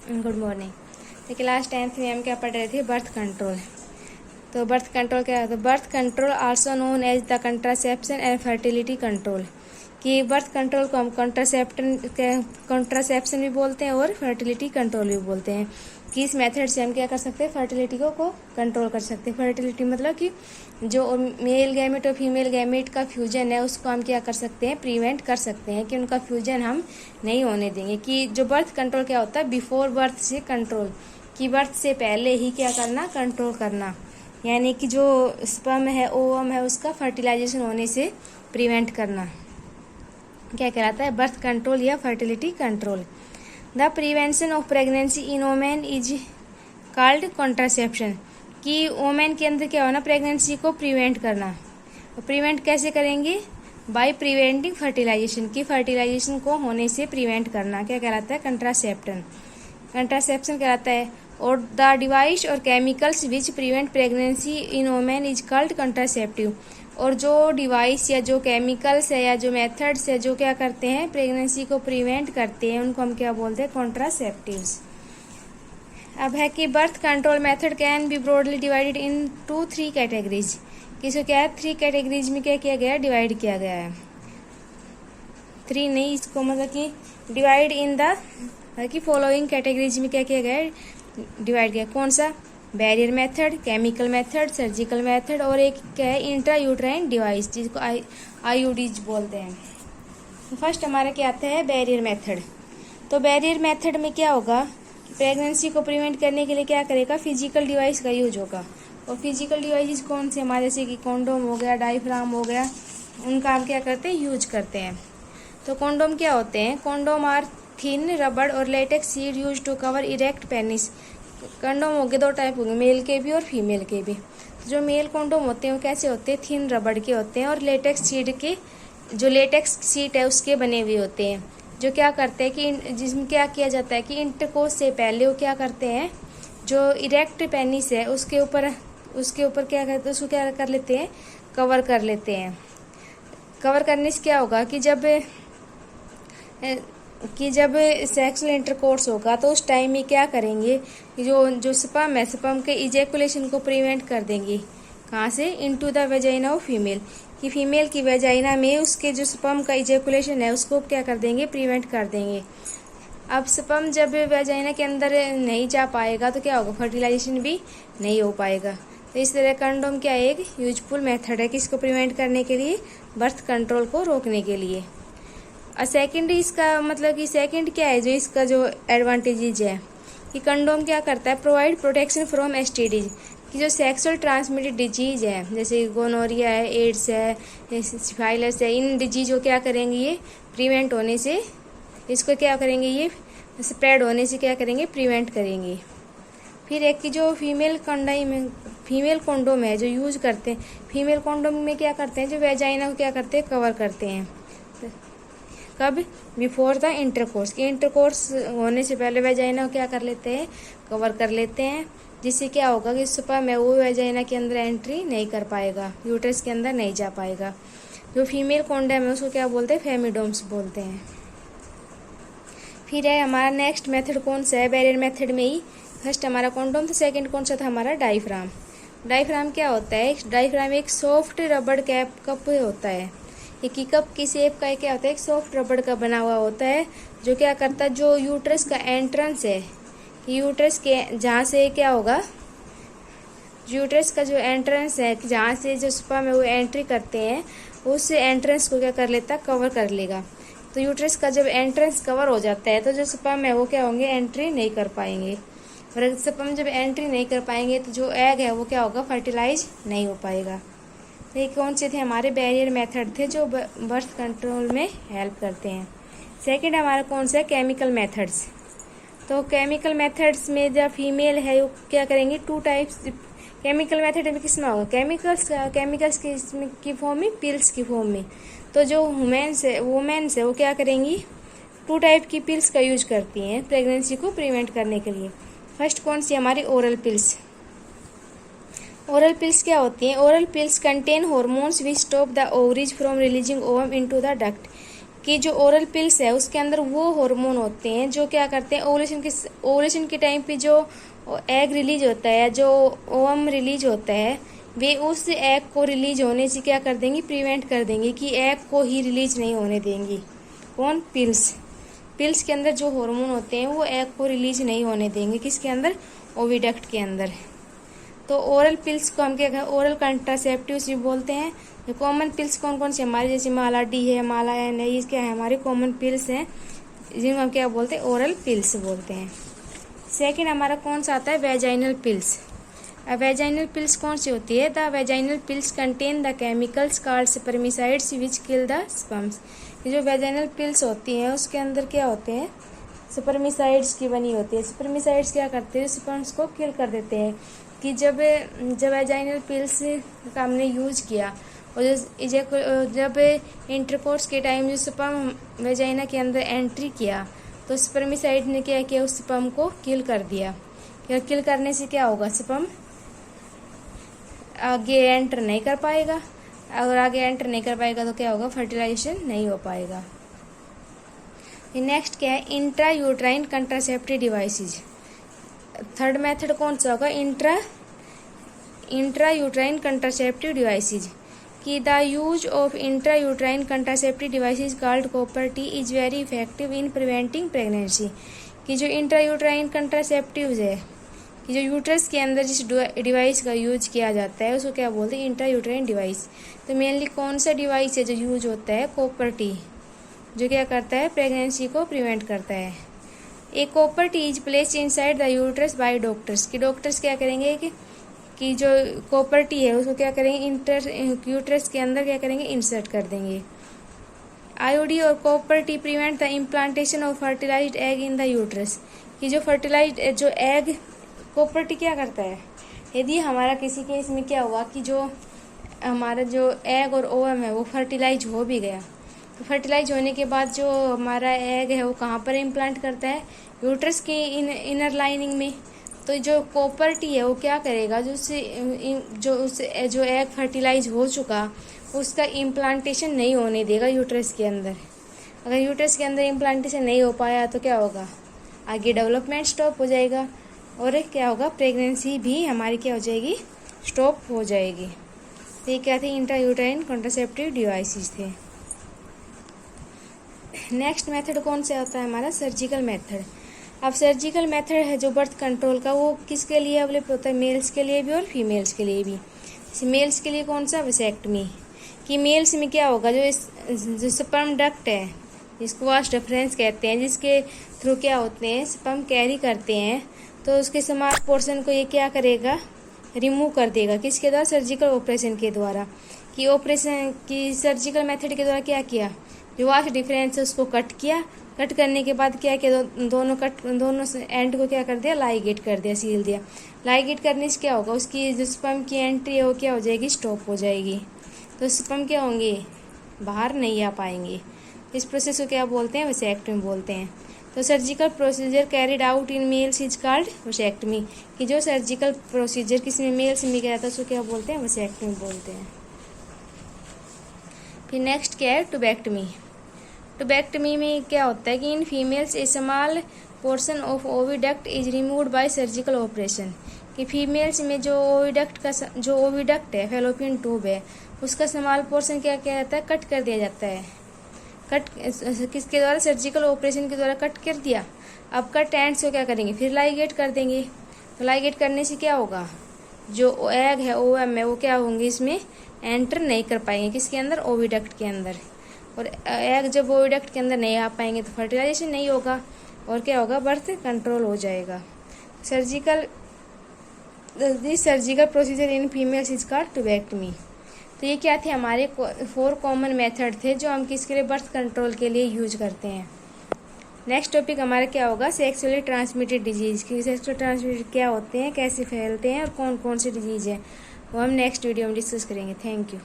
Good morning. तो class 10th में हम क्या पढ़ रहे थे? Birth control. तो बर्थ कंट्रोल क्या होता है? Birth control also known as the contraception and fertility control. कि बर्थ कंट्रोल को हम कंट्रासेप्शन भी बोलते हैं और फर्टिलिटी कंट्रोल भी बोलते हैं। कि इस मेथड से हम क्या कर सकते हैं? फर्टिलिटी को कंट्रोल कर सकते हैं। फर्टिलिटी मतलब कि जो मेल गैमेट और फीमेल गैमेट का फ्यूजन है उसको हम क्या कर सकते हैं? प्रिवेंट कर सकते हैं कि उनका फ्यूजन हम नहीं होने देंगे। कि जो बर्थ कंट्रोल क्या होता है? बिफोर बर्थ से कंट्रोल, कि बर्थ से पहले ही क्या करना? कंट्रोल करना। यानी कि जो स्पर्म है, ओवम है, उसका फर्टिलाइजेशन होने से प्रिवेंट करना क्या कहलाता है? बर्थ कंट्रोल या fertility control. The prevention of pregnancy in women is called contraception. कि वोमेन के अंदर क्या होना? प्रेगनेंसी को प्रिवेंट करना। प्रिवेंट कैसे करेंगे? By preventing fertilisation. की फर्टिलाइजेशन को होने से प्रिवेंट करना क्या कहलाता है? कंट्रासेप्शन। कंट्रासेप्शन कहलाता है। और द डिवाइस और chemicals which prevent pregnancy in women is called contraceptive. और जो डिवाइस या जो केमिकल्स है या जो मेथड्स है जो क्या करते हैं? प्रेगनेंसी को प्रिवेंट करते हैं, उनको हम क्या बोलते हैं? कॉन्ट्रासेप्टिव्स। अब है कि birth control method can be broadly divided in 3 categories. किसको क्या है? 3 कैटेगरीज में क्या किया गया है? डिवाइड किया गया है। 3 नहीं, इसको मतलब कि डिवाइड इन द कि फॉलोइंग कैटेगरीज में क्या किया गया है? डिवाइड किया। कौन सा? Barrier method, chemical method, surgical method और एक क्या है? इंट्रा यूट्राइन डिवाइस, जिसको आईयूडीज बोलते हैं। फर्स्ट हमारा क्या आता है? Barrier method. तो बैरियर मेथड में क्या होगा? प्रेगनेंसी को प्रिवेंट करने के लिए क्या करेगा? फिजिकल डिवाइस का यूज होगा। और फिजिकल डिवाइस कौन से? हमारे जैसे कि कॉन्डोम हो गया, डायफ्राम हो गया, उनका हम क्या करते हैं? यूज करते हैं। तो कॉन्डोम क्या होते हैं? कॉन्डोम आर थिन रबड़ और latex sheet use to cover erect penis. Condom हो गए 2 टाइप होंगे, मेल के भी और फीमेल के भी। जो मेल कंडोम होते हैं वो कैसे होते हैं? थिन रबड़ के होते हैं और लेटेक्स शीट के, जो लेटेक्स शीट है उसके बने हुए होते हैं। जो क्या करते हैं कि जिसमें क्या किया जाता है कि इंटरकोर्स से पहले वो क्या करते हैं? जो इरेक्ट पेनिस है उसके ऊपर क्या करते हैं? उसको क्या कर लेते हैं? कवर कर लेते हैं। कवर करने से क्या होगा कि जब सेक्सुअल इंटरकोर्स होगा तो उस टाइम में क्या करेंगे कि जो स्पर्म है, स्पर्म के इजैकुलेशन को प्रिवेंट कर देंगे। कहाँ से? Into the vagina of female. कि फीमेल की वेजाइना में उसके जो स्पर्म का इजैकुलेशन है उसको क्या कर देंगे? प्रिवेंट कर देंगे। अब स्पर्म जब वेजाइना के अंदर नहीं जा पाएगा तो क्या होगा? फर्टिलाइजेशन भी नहीं हो पाएगा। तो इस तरह कंडोम क्या है? एक यूजफुल मेथड है किसको प्रिवेंट करने के लिए? बर्थ कंट्रोल को रोकने के लिए। और सेकंड इसका मतलब कि सेकंड क्या है? जो इसका जो एडवांटेजेज है कि कंडोम क्या करता है? Provide protection from STDs. कि जो सेक्सुअल ट्रांसमिटेड डिजीज है जैसे गोनोरिया है, एड्स है, सिफाइलिस है, इन डिजीज को क्या करेंगे? ये प्रिवेंट होने से, इसको क्या करेंगे? ये स्प्रेड होने से क्या करेंगे? प्रिवेंट करेंगे। फिर एक की जो फीमेल कंडोम है जो यूज करते हैं, फीमेल कंडोम में क्या करते हैं? जो वेजाइना को क्या करते हैं? कवर करते हैं। कब? Before the intercourse. के इंटरकोर्स होने से पहले वेजाइना को क्या कर लेते हैं? कवर कर लेते हैं। जिससे क्या होगा कि स्पर्म है वो वेजाइना के अंदर एंट्री नहीं कर पाएगा, यूट्रस के अंदर नहीं जा पाएगा। जो फीमेल कॉन्डम है उसको क्या बोलते हैं? फेमिडोम्स बोलते हैं। फिर है हमारा नेक्स्ट मेथड कौन सा है? बैरियर मेथड में ही फर्स्ट हमारा कॉन्डोम था, सेकंड कौन सा था? हमारा डायफ्राम। डायफ्राम क्या होता है? डायफ्राम एक सॉफ्ट रबड़ कप होता है। एक कप की शेप का क्या होता है? एक सॉफ्ट रबड़ का बना हुआ होता है जो क्या करता है? जो यूट्रस का एंट्रेंस है, यूट्रस के जहाँ से क्या होगा? यूट्रस का जो एंट्रेंस है जहाँ से जो स्पर्म है वो एंट्री करते हैं, उस एंट्रेंस को क्या कर लेता है? कवर कर लेगा। तो यूट्रस का जब एंट्रेंस कवर हो जाता है तो जो स्पर्म है वो क्या होंगे? एंट्री नहीं कर पाएंगे। और स्पर्म जब एंट्री नहीं कर पाएंगे तो जो एग है वो क्या होगा? फर्टिलाइज नहीं हो पाएगा। तो ये कौन से थे? हमारे बैरियर मेथड थे जो बर्थ कंट्रोल में हेल्प करते हैं। सेकंड हमारा कौन सा है? Chemical methods. तो केमिकल मेथड्स में जब फीमेल है वो क्या करेंगे? 2 टाइप्स केमिकल मेथड में किस में होगा? केमिकल्स की फॉर्म में, पिल्स की फॉर्म में। तो जो वुमेन्स है वो क्या करेंगी? 2 टाइप की पिल्स का यूज करती हैं प्रेगनेंसी को प्रिवेंट करने के लिए। फर्स्ट कौन सी? हमारी ओरल पिल्स। ओरल पिल्स क्या होती हैं? Oral pills contain hormones which stop the ovaries from releasing ovum into the duct. कि जो ओरल पिल्स है उसके अंदर वो हार्मोन होते हैं जो क्या करते हैं, ओवुलेशन के टाइम पे जो एग रिलीज होता है, जो ओवम रिलीज होता है, वे उस एग को रिलीज होने से क्या कर देंगी, प्रिवेंट कर देंगी, कि एग को ही रिलीज नहीं होने देंगी। कौन? पिल्स के अंदर जो हार्मोन होते हैं वो एग को रिलीज नहीं होने देंगे, किसके अंदर? ओविडक्ट के अंदर। तो ओरल पिल्स को हम क्या कहते हैं, ओरल कंट्रासेप्टिव्स भी बोलते हैं। जो कॉमन पिल्स कौन कौन से हमारे, जैसे माला डी है, माला एन है, ये क्या है, हमारे कॉमन पिल्स हैं, जिनको हम क्या बोलते हैं, ओरल पिल्स बोलते हैं। सेकंड हमारा कौन सा आता है, वेजाइनल पिल्स। वेजाइनल पिल्स कौन सी होती है? The vaginal pills contain the chemicals called स्पर्मिसाइड्स which kill the sperms. ये जो वेजाइनल पिल्स होती हैं उसके अंदर क्या होते हैं, स्पर्मिसाइड्स की बनी होती है। स्पर्मिसाइड्स क्या करते हैं, स्पर्म्स को किल कर देते हैं। कि जब वेजाइनल पिल्स का हमने यूज़ किया और जब इंटरकोर्स के टाइम जो स्पर्म वेजाइना के अंदर एंट्री किया तो स्पर्मिसाइड ने क्या किया, उस स्पर्म को किल कर दिया। किल करने से क्या होगा, स्पर्म आगे एंटर नहीं कर पाएगा। अगर आगे एंटर नहीं कर पाएगा तो क्या होगा, फर्टिलाइजेशन नहीं हो पाएगा। नेक्स्ट क्या है, intra uterine contraceptive devices. Third method कौन सा होगा, इंट्रा यूट्राइन कंट्रासेप्टिव डिवाइसेज। कि the use of intra uterine contraceptive devices called copper T is very effective in preventing pregnancy. कि जो इंट्रा यूट्राइन कंट्रासेप्टिव है, कि जो यूट्रस के अंदर जिस डिवाइस का यूज किया जाता है उसको क्या बोलते हैं, इंट्रा यूट्राइन डिवाइस। तो मेनली कौन सा डिवाइस है जो यूज होता है, कॉपर टी, जो क्या करता है, प्रेगनेंसी को प्रिवेंट करता है। एक copper T is place inside the uterus bye doctors. कि डॉक्टर्स क्या करेंगे कि जो कॉपर टी है उसको क्या करेंगे, यूट्रस के अंदर क्या करेंगे, इंसर्ट कर देंगे। आईओडी और copper T prevent the implantation of fertilised egg in the uterus. कि जो फर्टिलाइज्ड जो एग, कॉपर टी क्या करता है, यदि हमारा किसी केस में क्या हुआ कि जो हमारा जो एग और ओवम है वो फर्टिलाइज हो भी गया, तो फर्टिलाइज होने के बाद जो हमारा एग है वो कहाँ पर इम्प्लांट करता है, यूट्रस की इनर लाइनिंग में। तो जो कॉपर टी है वो क्या करेगा, जो एग फर्टिलाइज हो चुका उसका इम्प्लांटेशन नहीं होने देगा यूट्रस के अंदर। अगर यूट्रस के अंदर इम्प्लांटेशन नहीं हो पाया तो क्या होगा, आगे डेवलपमेंट स्टॉप हो जाएगा और क्या होगा, प्रेगनेंसी भी हमारी क्या हो जाएगी, स्टॉप हो जाएगी। तो ये क्या थे, इंट्रा यूट्राइन कॉन्ट्रासेप्टिव डिवाइसेस थे। नेक्स्ट मेथड कौन सा होता है हमारा, सर्जिकल मेथड। अब सर्जिकल मेथड है जो बर्थ कंट्रोल का, वो किसके लिए अवेलेबल होता है, मेल्स के लिए भी और फीमेल्स के लिए भी। जैसे मेल्स के लिए कौन सा, वेसेक्टमी। कि मेल्स में क्या होगा, जो स्पर्म डक्ट है जिसको वास डिफरेंस कहते हैं, जिसके थ्रू क्या होते हैं, स्पर्म कैरी करते हैं, तो उसके स्मॉल पोर्शन को ये क्या करेगा, रिमूव कर देगा, किसके द्वारा, सर्जिकल ऑपरेशन के द्वारा। कि ऑपरेशन की सर्जिकल मेथड के द्वारा क्या किया, जो वास डिफरेंस है उसको कट किया, कट करने के बाद क्या किया, दोनों एंड को क्या कर दिया, लाइगेट कर दिया, सील दिया। लाइगेट करने से क्या होगा, उसकी जो स्पर्म की एंट्री है वो क्या हो जाएगी, स्टॉप हो जाएगी। तो स्पर्म क्या होंगे, बाहर नहीं आ पाएंगे। इस प्रोसेस को क्या बोलते हैं, वेसेक्टमी बोलते हैं। तो surgical procedure carried out in males is called vasectomy. कि जो सर्जिकल प्रोसीजर किसी में मेल्स में किया जाता है उसको क्या बोलते हैं, वेसेक्टमी बोलते हैं। फिर नेक्स्ट क्या है, ट्यूबेक्टमी। ट्यूबेक्टमी में क्या होता है कि in females A small portion of oviduct is removed by surgical operation. कि फीमेल्स में जो ओविडक्ट है, फैलोपियन ट्यूब है, उसका स्मॉल पोर्शन क्या किया जाता है, कट कर दिया जाता है। कट किसके द्वारा, सर्जिकल ऑपरेशन के द्वारा कट कर दिया। अब कट एंड्स को क्या करेंगे, फिर लाइगेट कर देंगे। तो लाइगेट करने से क्या होगा, जो एग है, ओवम है, वो क्या होंगे, इसमें एंटर नहीं कर पाएंगे, किसके अंदर, ओविडक्ट के अंदर। और एग जब ओविडक्ट के अंदर नहीं आ पाएंगे तो फर्टिलाइजेशन नहीं होगा और क्या होगा, बर्थ कंट्रोल हो जाएगा। Surgical procedure in females is called tubectomy. तो ये क्या थे, हमारे 4 कॉमन मेथड थे जो हम किसके लिए, बर्थ कंट्रोल के लिए यूज करते हैं। नेक्स्ट टॉपिक हमारा क्या होगा, सेक्सुअली ट्रांसमिटेड डिजीज। कि सेक्सुअली ट्रांसमिटेड क्या होते हैं, कैसे फैलते हैं और कौन कौन से डिजीज हैं, वो हम नेक्स्ट वीडियो में डिस्कस करेंगे। Thank you.